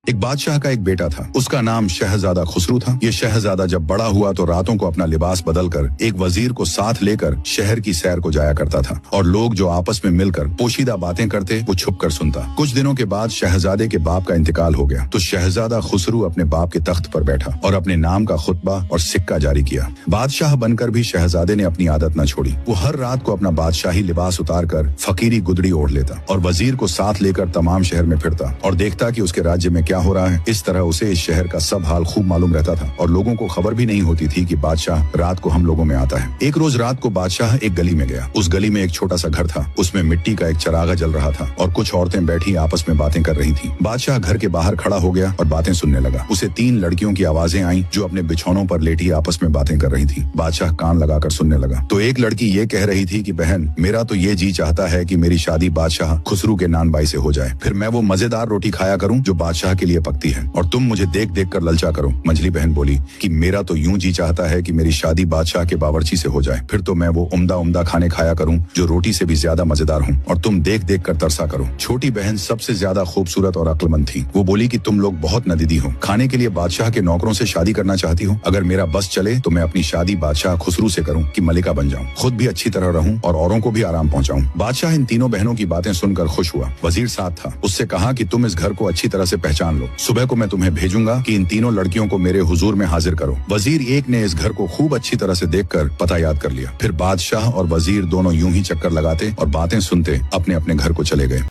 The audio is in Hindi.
एक बादशाह का एक बेटा था, उसका नाम शहजादा खुसरू था। ये शहजादा जब बड़ा हुआ तो रातों को अपना लिबास बदलकर एक वजीर को साथ लेकर शहर की सैर को जाया करता था और लोग जो आपस में मिलकर पोशीदा बातें करते वो छुप कर सुनता। कुछ दिनों के बाद शहजादे के बाप का इंतकाल हो गया तो शहजादा खुसरू अपने बाप के तख्त पर बैठा और अपने नाम का खुतबा और सिक्का जारी किया। बादशाह बनकर भी शहजादे ने अपनी आदत न छोड़ी। वो हर रात को अपना बादशाही लिबास उतार कर फकीरी गुदड़ी ओढ़ लेता और वजीर को साथ लेकर तमाम शहर में फिरता और देखता कि उसके राज्य में क्या हो रहा है। इस तरह उसे इस शहर का सब हाल खूब मालूम रहता था और लोगों को खबर भी नहीं होती थी कि बादशाह रात को हम लोगों में आता है। एक रोज रात को बादशाह एक गली में गया। उस गली में एक छोटा सा घर था, उसमें मिट्टी का एक चरागा जल रहा था और कुछ औरतें बैठी आपस में बातें कर रही थी। बादशाह घर के बाहर खड़ा हो गया और बातें सुनने लगा। उसे 3 लड़कियों की आवाजें आई जो अपने बिछौनों पर लेटी आपस में बातें कर रही थी। बादशाह कान लगाकर सुनने लगा तो एक लड़की ये कह रही थी कि बहन, मेरा तो ये जी चाहता है कि मेरी शादी बादशाह खुसरू के नान बाई से हो जाए, फिर मैं वो मजेदार रोटी खाया करूं जो बादशाह के लिए पकती है और तुम मुझे देख देख कर ललचा करो। मंझली बहन बोली कि मेरा तो यूं जी चाहता है कि मेरी शादी बादशाह के बावर्ची से हो जाए, फिर तो मैं वो उम्दा उम्दा खाने खाया करूं जो रोटी से भी ज्यादा मजेदार हूं और तुम देख देख कर तरसा करो। छोटी बहन सबसे ज्यादा खूबसूरत और अक्लमंद थी। वो बोली कि तुम लोग बहुत नदीदी हो, खाने के लिए बादशाह के नौकरों से शादी करना चाहती हो। अगर मेरा बस चले तो मैं अपनी शादी बादशाह खुसरू से करूं कि मलिका बन जाऊं, खुद भी अच्छी तरह रहूं और औरों को भी आराम पहुंचाऊं। बादशाह इन तीनों बहनों की बातें सुनकर खुश हुआ। वजीर साथ था, उससे कहा कि तुम इस घर को अच्छी तरह से पहचान लो, सुबह को मैं तुम्हें भेजूंगा कि इन तीनों लड़कियों को मेरे हुजूर में हाजिर करो। वजीर एक ने इस घर को खूब अच्छी तरह से देखकर पता याद कर लिया। फिर बादशाह और वजीर दोनों यूं ही चक्कर लगाते और बातें सुनते अपने अपने घर को चले गए।